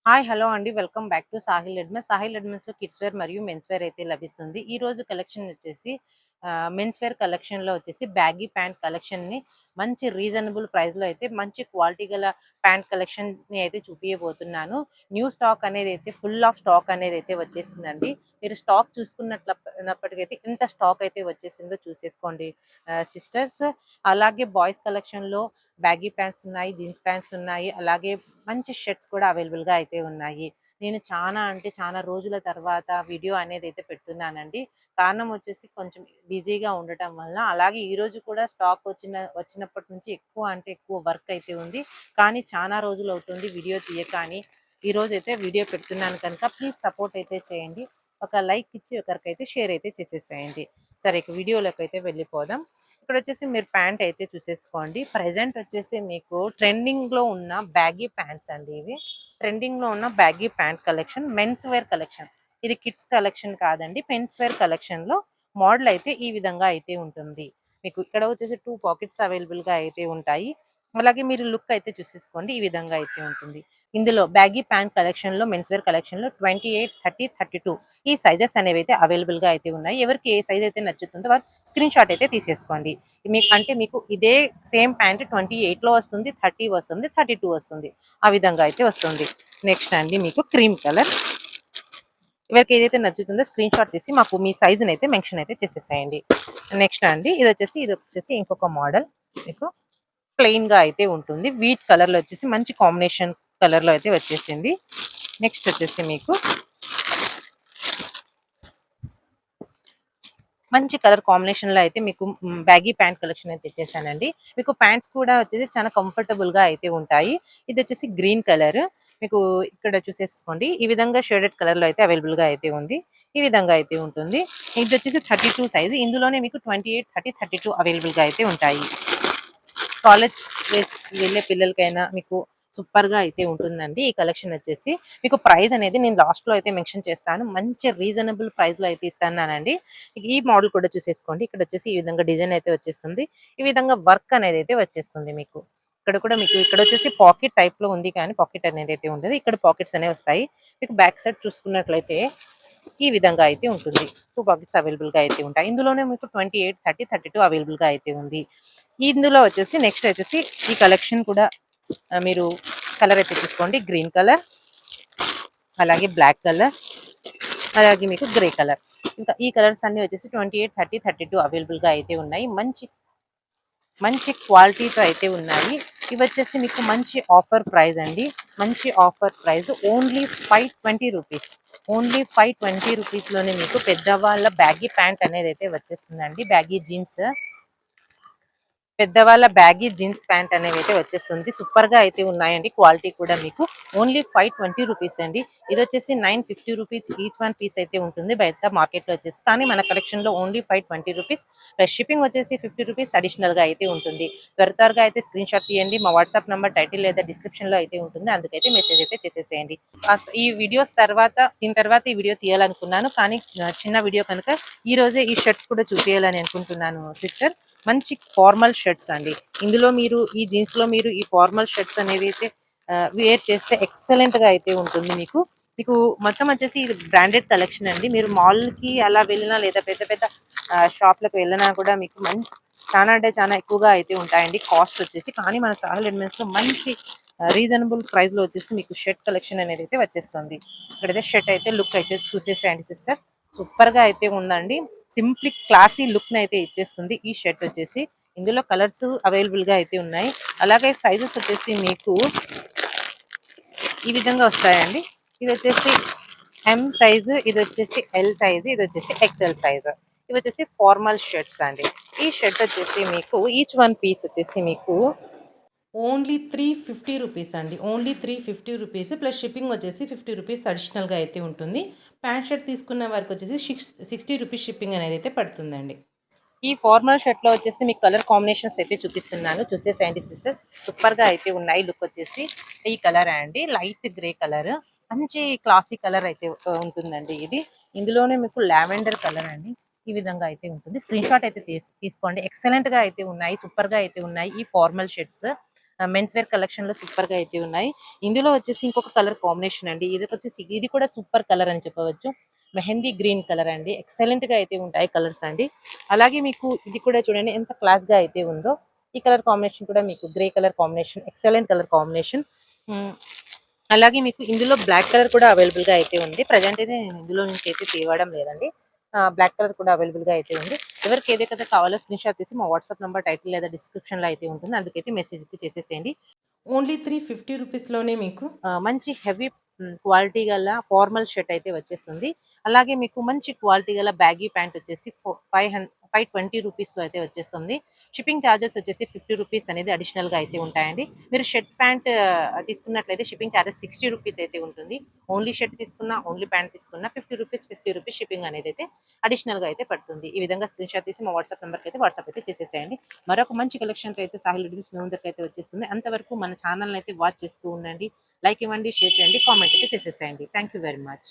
Hi hello అండి. Welcome back to Sahil admins. Sahil అడ్మిన్స్‌లో kids wear మరియు మెన్స్ వేర్ అయితే లభిస్తుంది. ఈ రోజు కలెక్షన్ వచ్చేసి మెన్స్ వేర్ కలెక్షన్‌లో వచ్చేసి బ్యాగీ ప్యాంట్ కలెక్షన్‌ని మంచి రీజనబుల్ ప్రైస్‌లో అయితే మంచి క్వాలిటీ గల ప్యాంట్ కలెక్షన్‌ని అయితే చూపియబోతున్నాను. న్యూ స్టాక్ అనేది అయితే ఫుల్ ఆఫ్ స్టాక్ అనేది అయితే వచ్చేసిందండి. మీరు స్టాక్ చూసుకున్నప్పటికైతే ఇంత స్టాక్ అయితే వచ్చేసిందో చూసేసుకోండి సిస్టర్స్. అలాగే బాయ్స్ కలెక్షన్‌లో బ్యాగీ ప్యాంట్స్ ఉన్నాయి, జీన్స్ ప్యాంట్స్ ఉన్నాయి. అలాగే మంచి షర్ట్స్ కూడా అవైలబుల్‌గా అయితే ఉన్నాయి. నేను చాలా రోజుల తర్వాత వీడియో అనేది అయితే పెడుతున్నానండి. కారణం వచ్చేసి కొంచెం బిజీగా ఉండటం వలన. అలాగే ఈరోజు కూడా స్టాక్ వచ్చినప్పటి నుంచి ఎక్కువ వర్క్ అయితే ఉంది. కానీ చాలా రోజులు అవుతుంది వీడియో తీయక అని. ఈరోజు అయితే వీడియో పెడుతున్నాను కనుక ప్లీజ్ సపోర్ట్ అయితే చేయండి. ఒక లైక్ ఇచ్చి ఒకరికైతే షేర్ అయితే చేసేసేయండి. సరే ఇక వీడియోలోకి అయితే వెళ్ళిపోదాం. ఇక్కడ వచ్చేసి మీరు ప్యాంట్ అయితే చూసేసుకోండి. ప్రెజెంట్ వచ్చేసి మీకు ట్రెండింగ్ లో ఉన్న బ్యాగీ ప్యాంట్స్ అండి. ఇవి ట్రెండింగ్ లో ఉన్న baggy pant collection, men's wear collection. ఇది కిడ్స్ కలెక్షన్ కాదండి, మెన్స్ వేర్ కలెక్షన్ లో మోడల్ అయితే ఈ విధంగా అయితే ఉంటుంది. మీకు ఇక్కడ వచ్చేసి 2 పాకెట్స్ అవైలబుల్ గా అయితే ఉంటాయి. అలాగే మీరు లుక్ అయితే చూసేసుకోండి, ఈ విధంగా అయితే ఉంటుంది. ఇందులో బ్యాగీ ప్యాంట్ కలెక్షన్ లో, మెన్స్ వేర్ కలెక్షన్ లో 28, 30, 32 ఈ సైజెస్ అనేవి అయితే అవైలబుల్ గా అయితే ఉన్నాయి. ఎవరికి ఏ సైజ్ అయితే నచ్చుతుందో వారు స్క్రీన్ షాట్ అయితే తీసేసుకోండి. మీకు ఇదే సేమ్ ప్యాంట్ 28 లో వస్తుంది, 30 వస్తుంది, 32 వస్తుంది. ఆ విధంగా అయితే వస్తుంది. నెక్స్ట్ అండి మీకు క్రీమ్ కలర్. ఎవరికి ఏదైతే నచ్చుతుందో స్క్రీన్ షాట్ తీసి మాకు మీ సైజుని అయితే మెన్షన్ అయితే చేసేసేయండి. నెక్స్ట్ అండి ఇది వచ్చేసి ఇంకొక మోడల్. మీకు ప్లెయిన్ గా అయితే ఉంటుంది. వీట్ కలర్ లో వచ్చేసి మంచి కాంబినేషన్ కలర్ లో అయితే వచ్చేసింది. నెక్స్ట్ వచ్చేసి మీకు మంచి కలర్ కాంబినేషన్ లో అయితే మీకు బ్యాగీ ప్యాంట్ కలెక్షన్ అయితే తెచ్చేసానండి. మీకు ప్యాంట్స్ కూడా వచ్చేసి చాలా కంఫర్టబుల్ గా అయితే ఉంటాయి. ఇది వచ్చేసి గ్రీన్ కలర్. మీకు ఇక్కడ చూసేసుకోండి, ఈ విధంగా షేడెడ్ కలర్ లో అయితే అవైలబుల్ గా అయితే ఉంది. ఈ విధంగా అయితే ఉంటుంది. ఇది వచ్చేసి 32 సైజ్. ఇందులోనే మీకు 28, 30, 32 అవైలబుల్ గా అయితే ఉంటాయి. కాలేజ్ వెళ్ళే పిల్లలకైనా మీకు సూపర్ గా అయితే ఉంటుందండి. ఈ కలెక్షన్ వచ్చేసి మీకు ప్రైస్ అనేది నేను లాస్ట్ లో అయితే మెన్షన్ చేస్తాను. మంచి రీజనబుల్ ప్రైస్ లో అయితే ఇస్తానండి. ఈ మోడల్ కూడా చూసేసుకోండి. ఇక్కడ వచ్చేసి ఈ విధంగా డిజైన్ అయితే వచ్చేస్తుంది. ఈ విధంగా వర్క్ అనేది అయితే వచ్చేస్తుంది. మీకు ఇక్కడ కూడా మీకు ఇక్కడ వచ్చేసి పాకెట్ టైప్ లో ఉంది, కానీ పాకెట్ అనేది అయితే ఉండదు. ఇక్కడ పాకెట్స్ అనేవి వస్తాయి. మీకు బ్యాక్ సైడ్ చూసుకున్నట్లయితే ఈ విధంగా అయితే ఉంటుంది. 2 పాకెట్స్ అవైలబుల్ గా అయితే ఉంటాయి. ఇందులోనే మీకు 28, 30, 32 అవైలబుల్ గా అయితే ఉంది. ఇందులో వచ్చేసి నెక్స్ట్ వచ్చేసి ఈ కలెక్షన్ కూడా మీరు కలర్ అయితే చూసుకోండి. గ్రీన్ కలర్, అలాగే బ్లాక్ కలర్, అలాగే మీకు గ్రే కలర్. ఇంకా ఈ కలర్స్ అన్ని వచ్చేసి 28, 30, 32 అవైలబుల్ గా అయితే ఉన్నాయి. మంచి మంచి క్వాలిటీతో అయితే ఉన్నాయి. ఇవి వచ్చేసి మీకు మంచి ఆఫర్ ప్రైస్ అండి. మంచి offer price only 520 rupees. Only 520 rupees లోనే మీకు పెద్దవాళ్ళ బ్యాగీ ప్యాంట్ అనేది అయితే వచ్చేస్తుందండి. పెద్దవాళ్ళ బ్యాగీ జీన్స్ ప్యాంట్ అనేవి అయితే వచ్చేస్తుంది. సూపర్ గా అయితే ఉన్నాయండి. క్వాలిటీ కూడా మీకు ఓన్లీ 520 రూపీస్ అండి. ఇది వచ్చేసి 950 రూపీస్ ఈచ్ వన్ పీస్ అయితే ఉంటుంది బయట మార్కెట్ లో వచ్చేసి. కానీ మన కలెక్షన్ లో ఓన్లీ 520 రూపీస్ ప్లస్ షిప్పింగ్ వచ్చేసి 50 రూపీస్ అడిషనల్ గా అయితే ఉంటుంది. త్వరగా అయితే స్క్రీన్ షాట్ తీయండి. మా వాట్సాప్ నంబర్ టైటిల్ లేదా డిస్క్రిప్షన్ లో అయితే ఉంటుంది. అందుకైతే మెసేజ్ అయితే చేసేసేయండి. ఈ వీడియోస్ తర్వాత ఈ వీడియో తీయాలనుకున్నాను, కానీ చిన్న వీడియో కనుక ఈ రోజే ఈ షర్ట్స్ కూడా చూపించాలని అనుకుంటున్నాను సిస్టర్. మంచి ఫార్మల్ షర్ట్స్ అండి. ఇందులో మీరు ఈ జీన్స్ లో మీరు ఈ ఫార్మల్ షర్ట్స్ అనేవి అయితే వేర్ చేస్తే ఎక్సలెంట్ గా అయితే ఉంటుంది. మీకు మీకు మొత్తం వచ్చేసి ఇది బ్రాండెడ్ కలెక్షన్ అండి. మీరు మాల్ కి అలా వెళ్ళినా లేదా పెద్ద పెద్ద షాప్లకు వెళ్ళినా కూడా మీకు చాలా అంటే చాలా ఎక్కువగా అయితే ఉంటాయండి కాస్ట్ వచ్చేసి. కానీ మన సాహిల్ అడ్మిన్స్ లో మంచి రీజనబుల్ ప్రైస్ లో వచ్చేసి మీకు షర్ట్ కలెక్షన్ అనేది అయితే వచ్చేస్తుంది. ఇక్కడైతే షర్ట్ అయితే లుక్ అయితే చూసేసేయండి సిస్టర్. సూపర్ గా అయితే ఉందండి. సింప్లీ క్లాసీ లుక్ ని అయితే ఇచ్చేస్తుంది ఈ షర్ట్ వచ్చేసి. ఇందులో కలర్స్ అవైలబుల్ గా అయితే ఉన్నాయి. అలాగే సైజెస్ వచ్చేసి మీకు ఈ విధంగా వస్తాయండి. ఇది వచ్చేసి ఎం సైజు, ఇది వచ్చేసి ఎల్ సైజు, ఇది వచ్చేసి ఎక్స్ఎల్ సైజు. ఇవి వచ్చేసి ఫార్మల్ షర్ట్స్ అండి. ఈ షర్ట్ వచ్చేసి మీకు ఈచ్ వన్ పీస్ వచ్చేసి మీకు ఓన్లీ 350 రూపీస్ అండి. ఓన్లీ 350 రూపీస్ ప్లస్ షిప్పింగ్ వచ్చేసి 50 రూపీస్ అడిషనల్గా అయితే ఉంటుంది. ప్యాంట్ షర్ట్ తీసుకున్న వారికి వచ్చేసి 60 రూపీస్ షిప్పింగ్ అనేది అయితే పడుతుందండి. ఈ ఫార్మల్ షర్ట్ లో వచ్చేసి మీకు కలర్ కాంబినేషన్స్ అయితే చూపిస్తున్నాను, చూసేసేయండి సిస్టర్. సూపర్ గా అయితే ఉన్నాయి. లుక్ వచ్చేసి ఈ కలర్ అండి, లైట్ గ్రే కలర్. మంచి క్లాసీ కలర్ అయితే ఉంటుందండి ఇది. ఇందులోనే మీకు లావెండర్ కలర్ అండి. ఈ విధంగా అయితే ఉంటుంది. స్క్రీన్ షాట్ అయితే తీసుకోండి. ఎక్సలెంట్ గా అయితే ఉన్నాయి, సూపర్ గా అయితే ఉన్నాయి ఈ formal shirts. Men's wear collection లో సూపర్ గా అయితే ఉన్నాయి. ఇందులో వచ్చేసి ఇంకొక కలర్ కాంబినేషన్ అండి. ఇది వచ్చేసి ఇది కూడా సూపర్ కలర్ అని చెప్పవచ్చు. మెహందీ గ్రీన్ కలర్ అండి. ఎక్సలెంట్ గా అయితే ఉంటాయి కలర్స్ అండి. అలాగే మీకు ఇది కూడా చూడండి ఎంత క్లాస్ గా అయితే ఉందో. ఈ కలర్ కాంబినేషన్ కూడా మీకు grey colour combination, excellent colour combination. అలాగే మీకు ఇందులో బ్లాక్ కలర్ కూడా అవైలబుల్ గా అయితే ఉంది. ప్రజెంట్ అయితే నేను ఇందులో నుంచి అయితే తేవడం లేదండి. బ్లాక్ కలర్ కూడా అవైలబుల్ గా అయితే ఉంది. ఎవరికి ఏదైతే కావాలో స్క్రీన్ షాట్ తీసి మా వాట్సాప్ నెంబర్ టైటిల్ లేదా డిస్క్రిప్షన్ లో అయితే ఉంటుంది. అందుకైతే మెసేజ్ అయితే చేసేసేయండి. ఓన్లీ 350 రూపీస్‌లోనే మీకు మంచి హెవీ క్వాలిటీ గల ఫార్మల్ షర్ట్ అయితే వచ్చేస్తుంది. అలాగే మీకు మంచి క్వాలిటీ గల బ్యాగీ ప్యాంట్ వచ్చేసి 520 రూపీస్‌తో అయితే వచ్చేస్తుంది. షిప్పింగ్ ఛార్జెస్ వచ్చేసి 50 రూపీస్ అనేది అడిషనల్‌గా అయితే ఉంటాయండి. మీరు షర్ట్ ప్యాంట్ తీసుకున్నట్లయితే షిప్పింగ్ ఛార్జెస్ 60 రూపీస్ అయితే ఉంటుంది. ఓన్లీ షర్ట్ తీసుకున్నా, ఓన్లీ ప్యాంట్ తీసుకున్నా 50 రూపీస్ షిప్పింగ్ అనేది అయితే అడిషనల్‌గా అయితే పడుతుంది. ఈ విధంగా స్క్రీన్ షాట్ తీసి మా వాట్సాప్ నెంబర్‌కి అయితే వాట్సాప్ అయితే చేసేసేయండి. మరొక మంచి కలెక్షన్‌తో అయితే సాహిల్ రెడీమేడ్స్ మీ ముందరికి అయితే వచ్చేస్తుంది. అంతవరకు మన ఛానల్‌ని అయితే వాచ్ చేస్తూ ఉండండి. లైక్ ఇవ్వండి, షేర్ చేయండి, కామెంట్ అయితే చేసేసేయండి. Thank you very much.